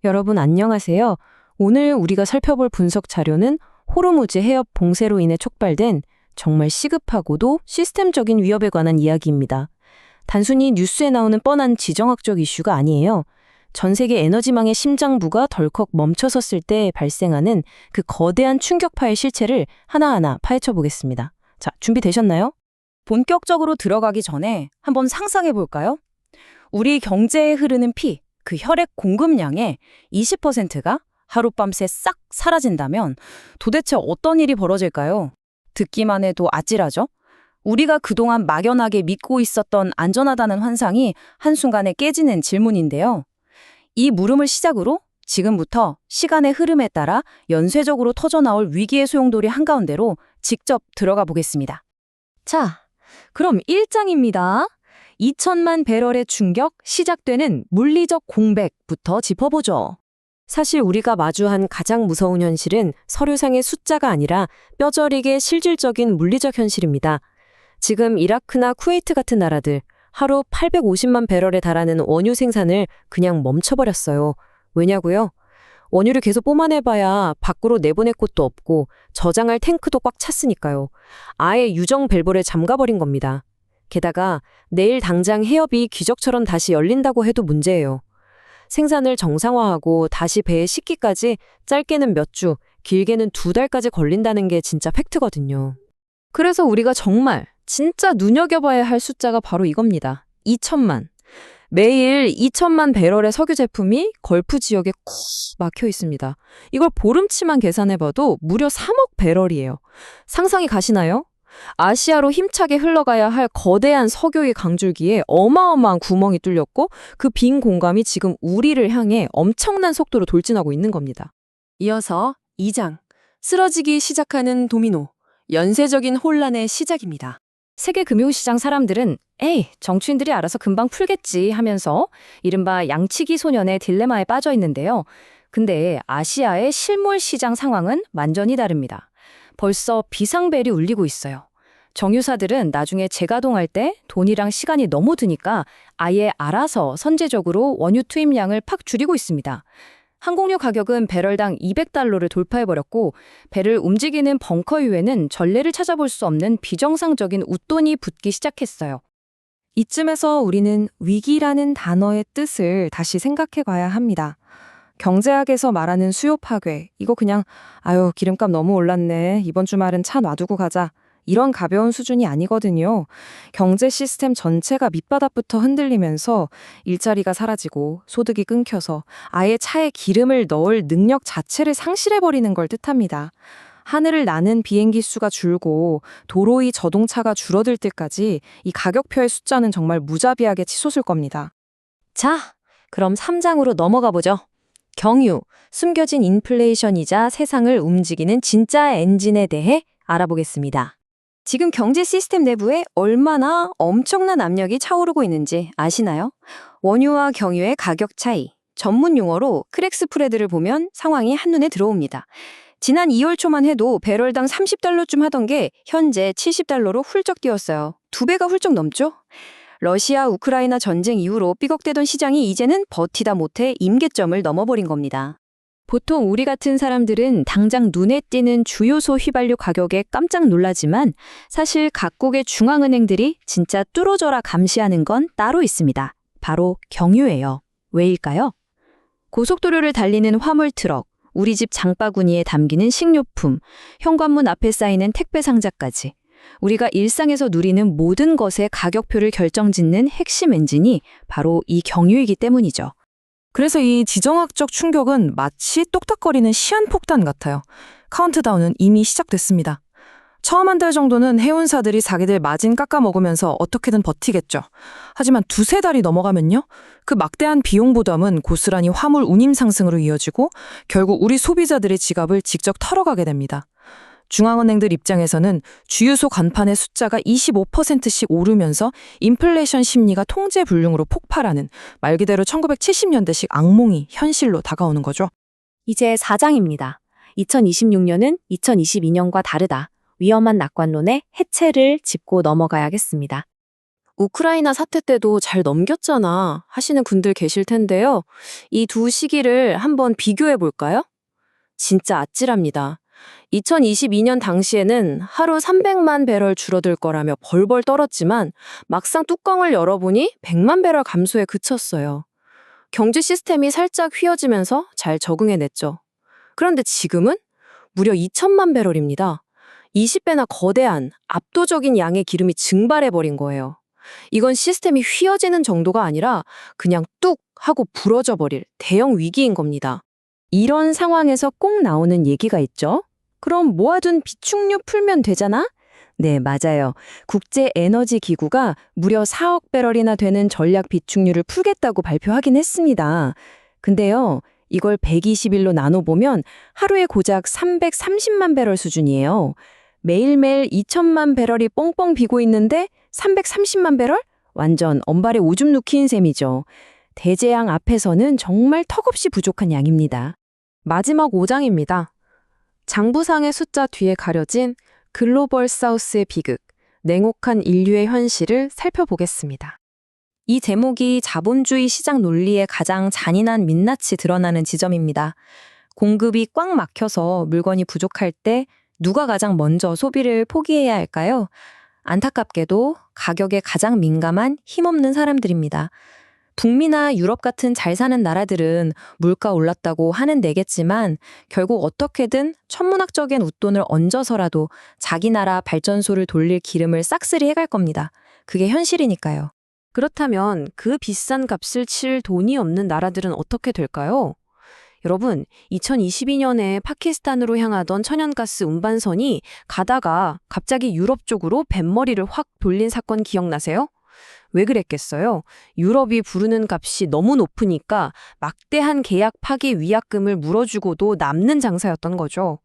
여러분 안녕하세요. 오늘 우리가 살펴볼 분석 자료는 호르무즈 해협 봉쇄로 인해 촉발된 정말 시급하고도 시스템적인 위협에 관한 이야기입니다. 단순히 뉴스에 나오는 뻔한 지정학적 이슈가 아니에요. 전 세계 에너지망의 심장부가 덜컥 멈춰섰을 때 발생하는 그 거대한 충격파의 실체를 하나하나 파헤쳐 보겠습니다. 자, 준비되셨나요? 본격적으로 들어가기 전에 한번 상상해 볼까요? 우리 경제에 흐르는 피, 그 혈액 공급량의 20%가 하룻밤새 싹 사라진다면 도대체 어떤 일이 벌어질까요? 듣기만 해도 아찔하죠? 우리가 그동안 막연하게 믿고 있었던 안전하다는 환상이 한순간에 깨지는 질문인데요. 이 물음을 시작으로 지금부터 시간의 흐름에 따라 연쇄적으로 터져나올 위기의 소용돌이 한가운데로 직접 들어가 보겠습니다. 자, 그럼 1장입니다. 2천만 배럴의 충격, 시작되는 물리적 공백부터 짚어보죠. 사실 우리가 마주한 가장 무서운 현실은 서류상의 숫자가 아니라 뼈저리게 실질적인 물리적 현실입니다. 지금 이라크나 쿠웨이트 같은 나라들 하루 850만 배럴에 달하는 원유 생산을 그냥 멈춰버렸어요. 왜냐고요? 원유를 계속 뿜어내봐야 밖으로 내보낼 곳도 없고 저장할 탱크도 꽉 찼으니까요. 아예 유정 밸브를 잠가버린 겁니다. 게다가 내일 당장 해협이 기적처럼 다시 열린다고 해도 문제예요. 생산을 정상화하고 다시 배에 싣기까지 짧게는 몇 주, 길게는 2달까지 걸린다는 게 진짜 팩트거든요. 그래서 우리가 정말 진짜 눈여겨봐야 할 숫자가 바로 이겁니다. 2천만. 매일 2천만 배럴의 석유 제품이 걸프 지역에 꽉 막혀 있습니다. 이걸 보름치만 계산해봐도 무려 3억 배럴이에요. 상상이 가시나요? 아시아로 힘차게 흘러가야 할 거대한 석유의 강줄기에 어마어마한 구멍이 뚫렸고 그 빈 공간이 지금 우리를 향해 엄청난 속도로 돌진하고 있는 겁니다. 이어서 2장, 쓰러지기 시작하는 도미노, 연쇄적인 혼란의 시작입니다. 세계 금융시장 사람들은 에이, 정치인들이 알아서 금방 풀겠지 하면서 이른바 양치기 소년의 딜레마에 빠져 있는데요. 근데 아시아의 실물 시장 상황은 완전히 다릅니다. 벌써 비상벨이 울리고 있어요. 정유사들은 나중에 재가동할 때 돈이랑 시간이 너무 드니까 아예 알아서 선제적으로 원유 투입량을 팍 줄이고 있습니다. 항공유 가격은 배럴당 200달러를 돌파해버렸고 배를 움직이는 벙커 위에는 전례를 찾아볼 수 없는 비정상적인 웃돈이 붙기 시작했어요. 이쯤에서 우리는 위기라는 단어의 뜻을 다시 생각해 봐야 합니다. 경제학에서 말하는 수요 파괴, 이거 그냥 아유 기름값 너무 올랐네, 이번 주말은 차 놔두고 가자, 이런 가벼운 수준이 아니거든요. 경제 시스템 전체가 밑바닥부터 흔들리면서 일자리가 사라지고 소득이 끊겨서 아예 차에 기름을 넣을 능력 자체를 상실해버리는 걸 뜻합니다. 하늘을 나는 비행기 수가 줄고 도로 위 자동차가 줄어들 때까지 이 가격표의 숫자는 정말 무자비하게 치솟을 겁니다. 자, 그럼 3장으로 넘어가 보죠. 경유, 숨겨진 인플레이션이자 세상을 움직이는 진짜 엔진에 대해 알아보겠습니다. 지금 경제 시스템 내부에 얼마나 엄청난 압력이 차오르고 있는지 아시나요? 원유와 경유의 가격 차이, 전문 용어로 크랙 스프레드를 보면 상황이 한눈에 들어옵니다. 지난 2월 초만 해도 배럴당 30달러쯤 하던 게 현재 70달러로 훌쩍 뛰었어요. 2배가 훌쩍 넘죠? 러시아 우크라이나 전쟁 이후로 삐걱대던 시장이 이제는 버티다 못해 임계점을 넘어버린 겁니다. 보통 우리 같은 사람들은 당장 눈에 띄는 주요소 휘발유 가격에 깜짝 놀라지만 사실 각국의 중앙은행들이 진짜 뚫어져라 감시하는 건 따로 있습니다. 바로 경유예요. 왜일까요? 고속도로를 달리는 화물 트럭, 우리 집 장바구니에 담기는 식료품, 현관문 앞에 쌓이는 택배 상자까지 우리가 일상에서 누리는 모든 것의 가격표를 결정짓는 핵심 엔진이 바로 이 경유이기 때문이죠. 그래서 이 지정학적 충격은 마치 똑딱거리는 시한폭탄 같아요. 카운트다운은 이미 시작됐습니다. 처음 한 달 정도는 해운사들이 자기들 마진 깎아먹으면서 어떻게든 버티겠죠. 하지만 2-3달이 넘어가면요, 그 막대한 비용 부담은 고스란히 화물 운임 상승으로 이어지고 결국 우리 소비자들의 지갑을 직접 털어가게 됩니다. 중앙은행들 입장에서는 주유소 간판의 숫자가 25%씩 오르면서 인플레이션 심리가 통제불능으로 폭발하는 말 그대로 1970년대식 악몽이 현실로 다가오는 거죠. 이제 4장입니다. 2026년은 2022년과 다르다. 위험한 낙관론의 해체를 짚고 넘어가야겠습니다. 우크라이나 사태 때도 잘 넘겼잖아 하시는 분들 계실 텐데요. 이 두 시기를 한번 비교해 볼까요? 진짜 아찔합니다. 2022년 당시에는 하루 300만 배럴 줄어들 거라며 벌벌 떨었지만 막상 뚜껑을 열어보니 100만 배럴 감소에 그쳤어요. 경제 시스템이 살짝 휘어지면서 잘 적응해냈죠. 그런데 지금은 무려 2천만 배럴입니다. 20배나 거대한 압도적인 양의 기름이 증발해버린 거예요. 이건 시스템이 휘어지는 정도가 아니라 그냥 뚝 하고 부러져 버릴 대형 위기인 겁니다. 이런 상황에서 꼭 나오는 얘기가 있죠. 그럼 모아둔 비축유 풀면 되잖아? 네, 맞아요. 국제에너지기구가 무려 4억 배럴이나 되는 전략 비축유를 풀겠다고 발표하긴 했습니다. 근데요, 이걸 120일로 나눠보면 하루에 고작 330만 배럴 수준이에요. 매일매일 2천만 배럴이 뻥뻥 비고 있는데 330만 배럴? 완전 엄발에 오줌 누킨 셈이죠. 대재앙 앞에서는 정말 턱없이 부족한 양입니다. 마지막 5장입니다. 장부상의 숫자 뒤에 가려진 글로벌 사우스의 비극, 냉혹한 인류의 현실을 살펴보겠습니다. 이 제목이 자본주의 시장 논리의 가장 잔인한 민낯이 드러나는 지점입니다. 공급이 꽉 막혀서 물건이 부족할 때 누가 가장 먼저 소비를 포기해야 할까요? 안타깝게도 가격에 가장 민감한 힘없는 사람들입니다. 북미나 유럽 같은 잘 사는 나라들은 물가 올랐다고 하는 내겠지만 결국 어떻게든 천문학적인 웃돈을 얹어서라도 자기 나라 발전소를 돌릴 기름을 싹쓸이 해갈 겁니다. 그게 현실이니까요. 그렇다면 그 비싼 값을 칠 돈이 없는 나라들은 어떻게 될까요? 여러분, 2022년에 파키스탄으로 향하던 천연가스 운반선이 가다가 갑자기 유럽 쪽으로 뱃머리를 확 돌린 사건 기억나세요? 왜 그랬겠어요? 유럽이 부르는 값이 너무 높으니까 막대한 계약 파기 위약금을 물어주고도 남는 장사였던 거죠.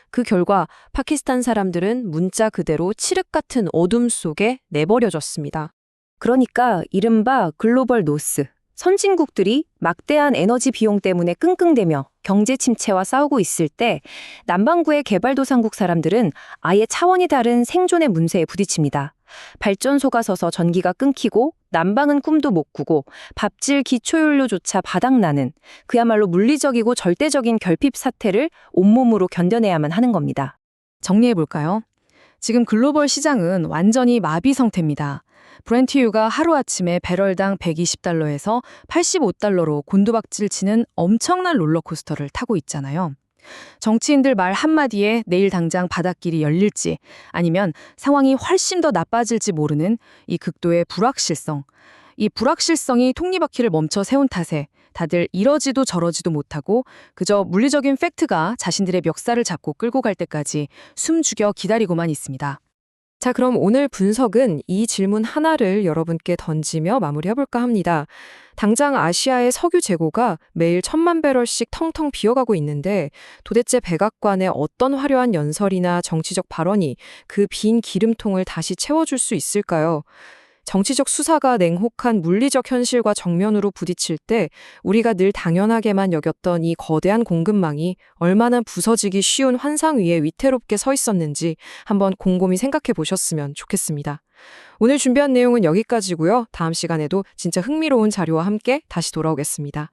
그 결과 파키스탄 사람들은 문자 그대로 칠흑 같은 어둠 속에 내버려졌습니다. 그러니까 이른바 글로벌 노스, 선진국들이 막대한 에너지 비용 때문에 끙끙대며 경제 침체와 싸우고 있을 때 남반구의 개발도상국 사람들은 아예 차원이 다른 생존의 문제에 부딪힙니다. 발전소가 서서 전기가 끊기고 난방은 꿈도 못 꾸고 밥질 기초연료조차 바닥나는 그야말로 물리적이고 절대적인 결핍 사태를 온몸으로 견뎌내야만 하는 겁니다. 정리해볼까요? 지금 글로벌 시장은 완전히 마비 상태입니다. 브렌트유가 하루아침에 배럴당 120달러에서 85달러로 곤두박질 치는 엄청난 롤러코스터를 타고 있잖아요. 정치인들 말 한마디에 내일 당장 바닷길이 열릴지 아니면 상황이 훨씬 더 나빠질지 모르는 이 극도의 불확실성. 이 불확실성이 톱니바퀴를 멈춰 세운 탓에 다들 이러지도 저러지도 못하고 그저 물리적인 팩트가 자신들의 멱살을 잡고 끌고 갈 때까지 숨 죽여 기다리고만 있습니다. 자, 그럼 오늘 분석은 이 질문 하나를 여러분께 던지며 마무리해볼까 합니다. 당장 아시아의 석유 재고가 매일 1,000만 배럴씩 텅텅 비어가고 있는데 도대체 백악관의 어떤 화려한 연설이나 정치적 발언이 그 빈 기름통을 다시 채워줄 수 있을까요? 정치적 수사가 냉혹한 물리적 현실과 정면으로 부딪힐 때 우리가 늘 당연하게만 여겼던 이 거대한 공급망이 얼마나 부서지기 쉬운 환상 위에 위태롭게 서 있었는지 한번 곰곰이 생각해 보셨으면 좋겠습니다. 오늘 준비한 내용은 여기까지고요. 다음 시간에도 진짜 흥미로운 자료와 함께 다시 돌아오겠습니다.